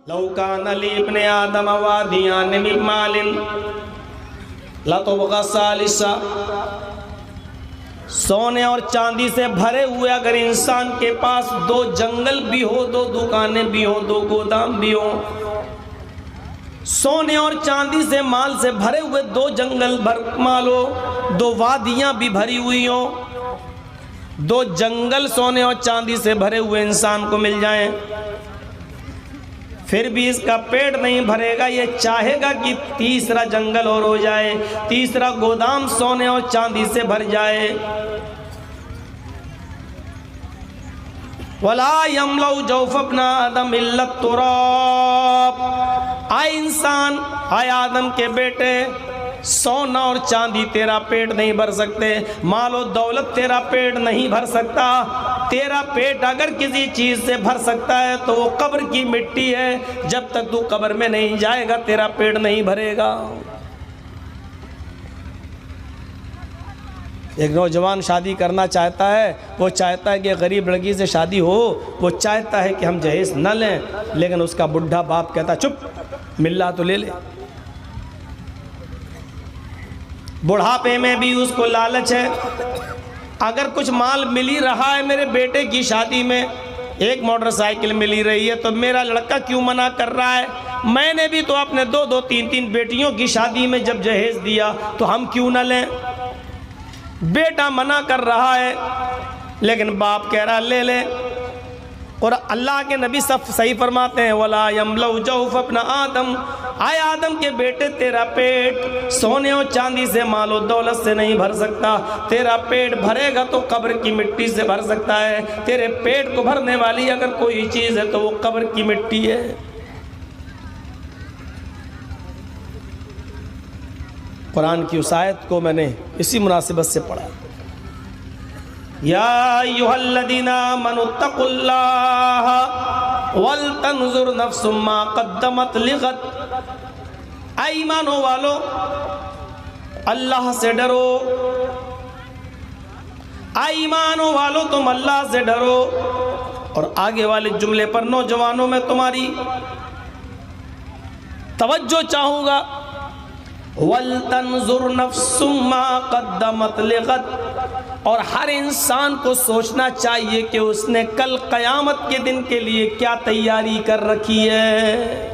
لو کان لابن آدم وادیان من مال لتبغى ثالثا، سونے اور چاندی سے بھرے ہوئے اگر انسان کے پاس دو جنگل بھی ہو، دو دکانیں بھی ہوں، دو گودام بھی ہوں، سونے اور چاندی سے مال سے بھرے ہوئے دو جنگل مال ہو، دو وادیاں بھی بھری ہوئی ہوں، دو جنگل سونے اور چاندی سے بھرے ہوئے انسان کو مل جائیں، پھر بھی اس کا پیٹ نہیں بھرے گا، یہ چاہے گا کہ تیسرا جنگل اور ہو جائے، تیسرا گودام سونے اور چاندی سے بھر جائے۔ وَلَا يَمْلَوْ جَوْفَ ابْنَ آدَمَ إِلَّا التُّرَابُ، آئے انسان، آئے آدم کے بیٹے، سونا اور چاندی تیرا پیٹ نہیں بھر سکتے، مال و دولت تیرا پیٹ نہیں بھر سکتا، تیرا پیٹ اگر کسی چیز سے بھر سکتا ہے تو وہ قبر کی مٹی ہے، جب تک تو قبر میں نہیں جائے گا تیرا پیٹ نہیں بھرے گا۔ ایک نوجوان شادی کرنا چاہتا ہے، وہ چاہتا ہے کہ غریب لڑکی سے شادی ہو، وہ چاہتا ہے کہ ہم جہیز نہ لیں، لیکن اس کا بڈھا باپ کہتا چپ، ملا تو لے لے۔ بڑھاپے میں بھی اس کو لالچ ہے، اگر کچھ مال مل ہی رہا ہے میرے بیٹے کی شادی میں، ایک موٹر سائیکل ملی رہی ہے تو میرا لڑکا کیوں منع کر رہا ہے؟ میں نے بھی تو اپنے دو تین بیٹیوں کی شادی میں جب جہیز دیا تو ہم کیوں نہ لیں؟ بیٹا منع کر رہا ہے لیکن باپ کہہ رہا لے لے۔ اور اللہ کے نبی صف صحیح فرماتے ہیں وَلَا يَمْلَوْ جَوْفَ ابْنَ آدم، آئے آدم کے بیٹے تیرا پیٹ سونے اور چاندی سے مال و دولت سے نہیں بھر سکتا، تیرا پیٹ بھرے گا تو قبر کی مٹی سے بھر سکتا ہے، تیرے پیٹ کو بھرنے والی اگر کوئی چیز ہے تو وہ قبر کی مٹی ہے۔ قرآن کی اس آیت کو میں نے اسی مناسبت سے پڑھا، یا ایھا الذین آمنوا اتقوا اللہ ولتنظر نفس ما قدمت لغد، اے ایمانوں والو اللہ سے ڈرو، اے ایمانوں والو تم اللہ سے ڈرو۔ اور آگے والے جملے پر نوجوانوں میں تمہاری توجہ چاہوں گا، وَلْتَنْظُرْ نَفْسٌ مَا قَدَّمَتْ لِغَدٍ، اور ہر انسان کو سوچنا چاہیے کہ اس نے کل قیامت کے دن کے لیے کیا تیاری کر رکھی ہے۔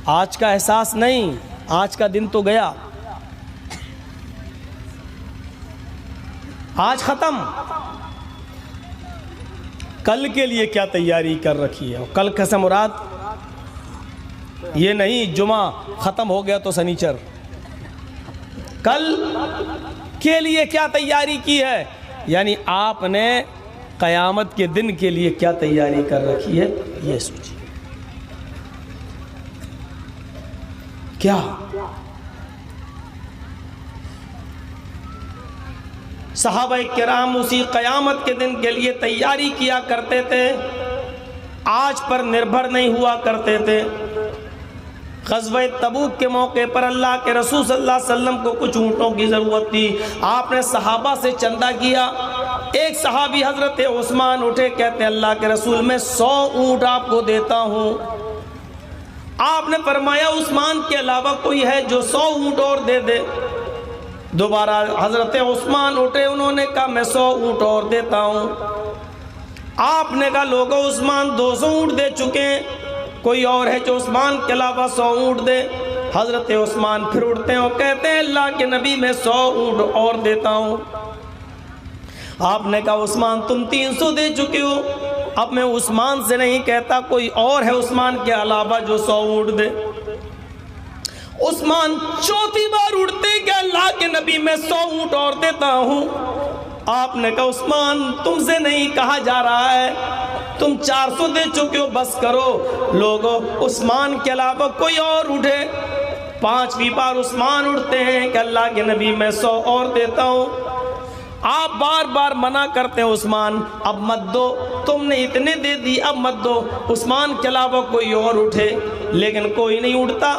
آج کا احساس نہیں، آج کا دن تو گیا، آج ختم، کل کے لیے کیا تیاری کر رکھی ہے۔ کل کا سے مراد یہ نہیں جمعہ ختم ہو گیا تو سنیچر، کل کے لیے کیا تیاری کی ہے، یعنی آپ نے قیامت کے دن کے لیے کیا تیاری کر رکھی ہے، یہ سوچیے۔ کیا صحابہ کرام اسی قیامت کے دن کے لیے تیاری کیا کرتے تھے، آج پر نربھر نہیں ہوا کرتے تھے۔ غزوہ تبوک کے موقع پر اللہ کے رسول صلی اللہ علیہ وسلم کو کچھ اونٹوں کی ضرورت تھی، آپ نے صحابہ سے چندہ کیا، ایک صحابی حضرت عثمان اٹھے، کہتے ہیں اللہ کے رسول میں 100 اونٹ آپ کو دیتا ہوں۔ آپ نے فرمایا عثمان کے علاوہ کوئی ہے جو 100 اونٹ اور دے دے؟ دوبارہ حضرت عثمان اٹھے، انہوں نے کہا میں 100 اونٹ اور دیتا ہوں۔ آپ نے کہا لوگوں عثمان 200 اونٹ دے چکے ہیں، کوئی اور ہے جو عثمان کے علاوہ 100 اونٹ دے؟ حضرت عثمان پھر اٹھتے ہیں اور کہتے ہیں اللہ کے نبی میں 100 اونٹ اور دیتا ہوں۔ آپ نے کہا عثمان تم 300 دے چکے ہو، اب میں عثمان سے نہیں کہتا، کوئی اور ہے عثمان کے علاوہ جو 100 اونٹ دے؟ عثمان چوتھی بار اٹھتے کہ اللہ کے نبی میں 100 اونٹ اور دیتا ہوں۔ آپ نے کہا عثمان تم سے نہیں کہا جا رہا ہے، تم 400 دے چکے ہو، بس کرو۔ لوگوں عثمان کے علاوہ کوئی اور اٹھے، 5ویں بار عثمان اٹھتے ہیں کہ اللہ کے نبی میں 100 اور دیتا ہوں۔ آپ بار بار منع کرتے ہیں عثمان اب مت دو، تم نے اتنے دے دی اب مت دو، عثمان کے علاوہ کوئی اور اٹھے، لیکن کوئی نہیں اٹھتا۔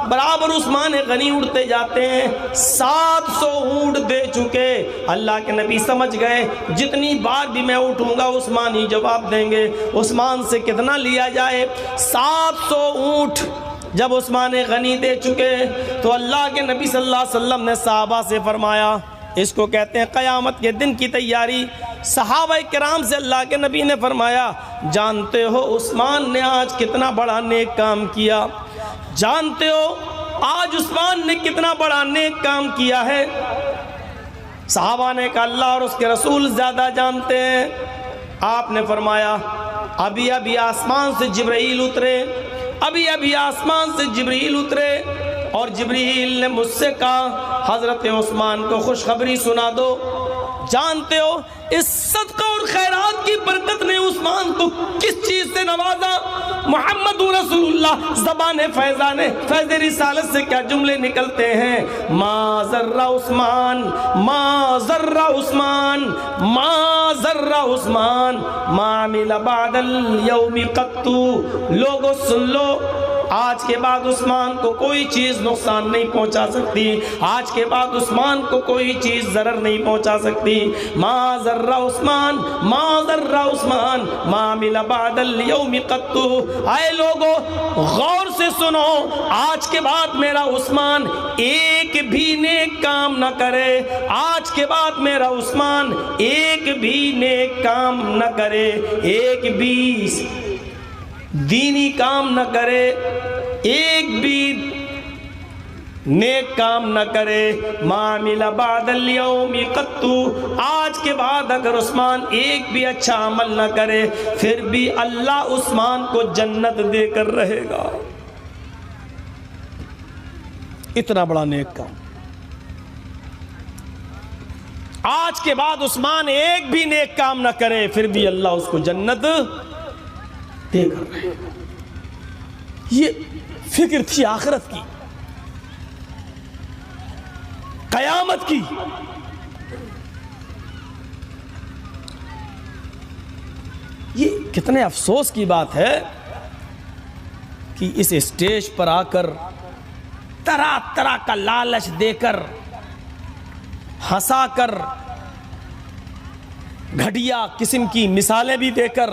برابر عثمان غنی اڑتے جاتے ہیں، 700 اونٹ دے چکے۔ اللہ کے نبی سمجھ گئے جتنی بار بھی میں اٹھوں گا عثمان ہی جواب دیں گے، عثمان سے کتنا لیا جائے؟ 700 اونٹ جب عثمان غنی دے چکے تو اللہ کے نبی صلی اللہ علیہ وسلم نے صحابہ سے فرمایا، اس کو کہتے ہیں قیامت کے دن کی تیاری۔ صحابہ کرام سے اللہ کے نبی نے فرمایا، جانتے ہو عثمان نے آج کتنا بڑا نیک کام کیا؟ جانتے ہو آج عثمان نے کتنا بڑا نیک کام کیا ہے؟ صحابہ نے کہا اللہ اور اس کے رسول زیادہ جانتے ہیں۔ آپ نے فرمایا، ابھی ابھی آسمان سے جبرائیل اترے، ابھی ابھی آسمان سے جبرائیل اترے اور جبرائیل نے مجھ سے کہا حضرت عثمان کو خوشخبری سنا دو۔ جانتے ہو اس صدقہ اور خیرات کی برکت نے عثمان کو کس چیز سے نوازا؟ محمد رسول اللہ زبان فیضان فیض رسالت سے کیا جملے نکلتے ہیں؟ ما ذر عثمان، ما ذر عثمان، ما ذر عثمان، ما عمل بعد اليوم قط۔ لوگو سن لو، آج کے بعد عثمان کو کوئی چیز نقصان نہیں پہنچا سکتی، آج کے بعد عثمان کو کوئی چیز ضرر نہیں پہنچا سکتی۔ ما ذر عثمان، ما ذر عثمان، ما عمل بعد اليوم قط۔ اے لوگو غور سے سنو، آج کے بعد میرا عثمان ایک بھی نیک کام نہ کرے، آج کے بعد میرا عثمان ایک بھی نیک کام نہ کرے، ایک بھی دینی کام نہ کرے، ایک بھی نیک کام نہ کرے۔ ما عمل بعد اليوم قط، آج کے بعد اگر عثمان ایک بھی اچھا عمل نہ کرے پھر بھی اللہ عثمان کو جنت دے کر رہے گا۔ اتنا بڑا نیک کام، آج کے بعد عثمان ایک بھی نیک کام نہ کرے پھر بھی اللہ اس کو جنت دے کر رہے گا۔ یہ فکر تھی آخرت کی، قیامت کی۔ یہ کتنے افسوس کی بات ہے کہ اس اسٹیج پر آ کر طرح طرح کا لالچ دے کر، ہنسا کر، گھٹیا قسم کی مثالیں بھی دے کر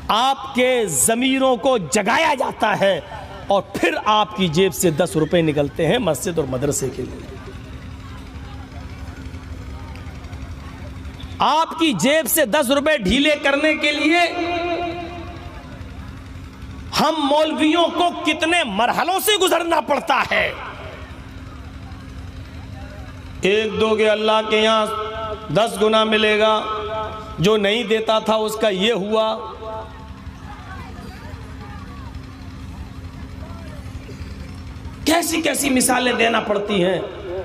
آپ کے ضمیروں کو جگایا جاتا ہے اور پھر آپ کی جیب سے 10 روپے نکلتے ہیں مسجد اور مدرسے کے لیے۔ آپ کی جیب سے 10 روپے ڈھیلے کرنے کے لیے ہم مولویوں کو کتنے مرحلوں سے گزرنا پڑتا ہے۔ ایک دو گے اللہ کے یہاں 10 گنا ملے گا، جو نہیں دیتا تھا اس کا یہ ہوا۔ کیسی کیسی مثالیں دینا پڑتی ہیں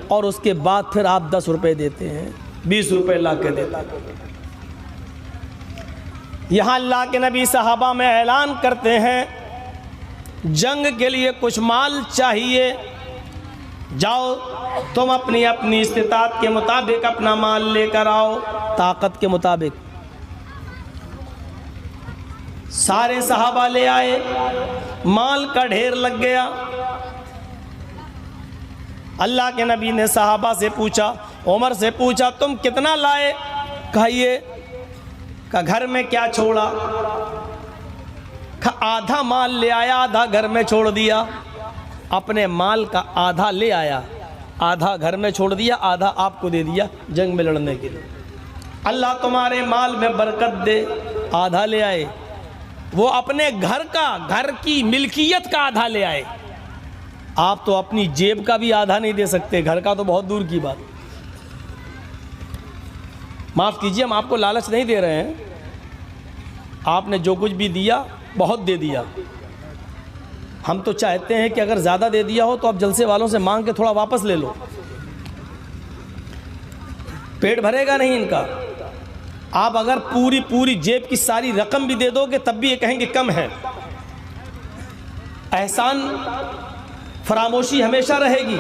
اور اس کے بعد پھر آپ 10 روپے دیتے ہیں، 20 روپے لا کے دیتا۔ یہاں اللہ کے نبی صحابہ میں اعلان کرتے ہیں جنگ کے لیے کچھ مال چاہیے، جاؤ تم اپنی اپنی استطاعت کے مطابق اپنا مال لے کر آؤ، طاقت کے مطابق۔ سارے صحابہ لے آئے، مال کا ڈھیر لگ گیا۔ اللہ کے نبی نے صحابہ سے پوچھا، عمر سے پوچھا تم کتنا لائے؟ کہا یہ، کہا گھر میں کیا چھوڑا؟ کہا آدھا مال لے آیا، آدھا گھر میں چھوڑ دیا۔ اپنے مال کا آدھا لے آیا، آدھا گھر میں چھوڑ دیا، آدھا آپ کو دے دیا جنگ میں لڑنے کے لیے۔ اللہ تمہارے مال میں برکت دے۔ آدھا لے آئے، وہ اپنے گھر کا، گھر کی ملکیت کا آدھا لے آئے۔ آپ تو اپنی جیب کا بھی آدھا نہیں دے سکتے، گھر کا تو بہت دور کی بات۔ معاف کیجئے، ہم آپ کو لالچ نہیں دے رہے ہیں، آپ نے جو کچھ بھی دیا بہت دے دیا۔ ہم تو چاہتے ہیں کہ اگر زیادہ دے دیا ہو تو آپ جلسے والوں سے مانگ کے تھوڑا واپس لے لو، پیٹ بھرے گا نہیں ان کا۔ آپ اگر پوری جیب کی ساری رقم بھی دے دو گے تب بھی یہ کہیں گے کم ہے۔ احسان فراموشی ہمیشہ رہے گی،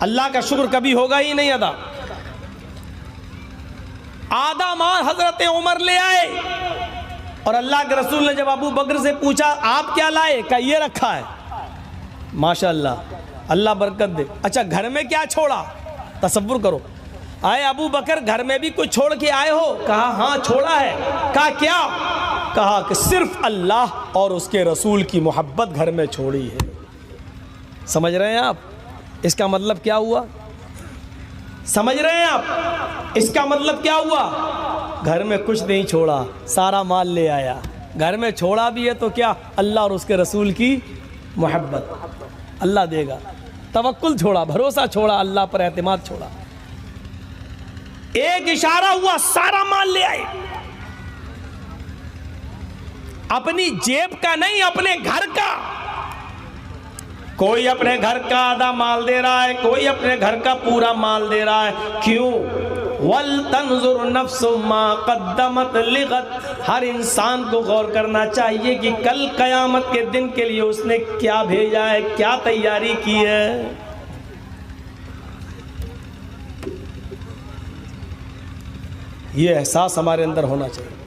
اللہ کا شکر کبھی ہوگا ہی نہیں ادا۔ آدھا مال حضرت عمر لے آئے اور اللہ کے رسول نے جب ابو بکر سے پوچھا آپ کیا لائے؟ کہا یہ رکھا ہے۔ ماشاءاللہ، اللہ برکت دے۔ اچھا گھر میں کیا چھوڑا؟ تصور کرو، آئے ابو بکر گھر میں بھی کچھ چھوڑ کے آئے ہو؟ کہا ہاں چھوڑا ہے۔ کہا کیا؟ کہا کہ صرف اللہ اور اس کے رسول کی محبت گھر میں چھوڑی ہے۔ سمجھ رہے ہیں آپ اس کا مطلب کیا ہوا؟ سمجھ رہے ہیں آپ اس کا مطلب کیا ہوا؟ گھر میں کچھ نہیں چھوڑا، سارا مال لے آیا۔ گھر میں چھوڑا بھی ہے تو کیا؟ اللہ اور اس کے رسول کی محبت، اللہ دے گا۔ توکل چھوڑا، بھروسہ چھوڑا، اللہ پر اعتماد چھوڑا۔ ایک اشارہ ہوا، سارا مال لے آئے، اپنی جیب کا نہیں، اپنے گھر کا۔ کوئی اپنے گھر کا آدھا مال دے رہا ہے، کوئی اپنے گھر کا پورا مال دے رہا ہے۔ کیوں؟ وَلْتَنْظُرْ نَفْسٌ مَا قَدَّمَتْ لِغَدٍ۔ ہر انسان کو غور کرنا چاہیے کہ کل قیامت کے دن کے لیے اس نے کیا بھیجا ہے، کیا تیاری کی ہے۔ یہ احساس ہمارے اندر ہونا چاہیے۔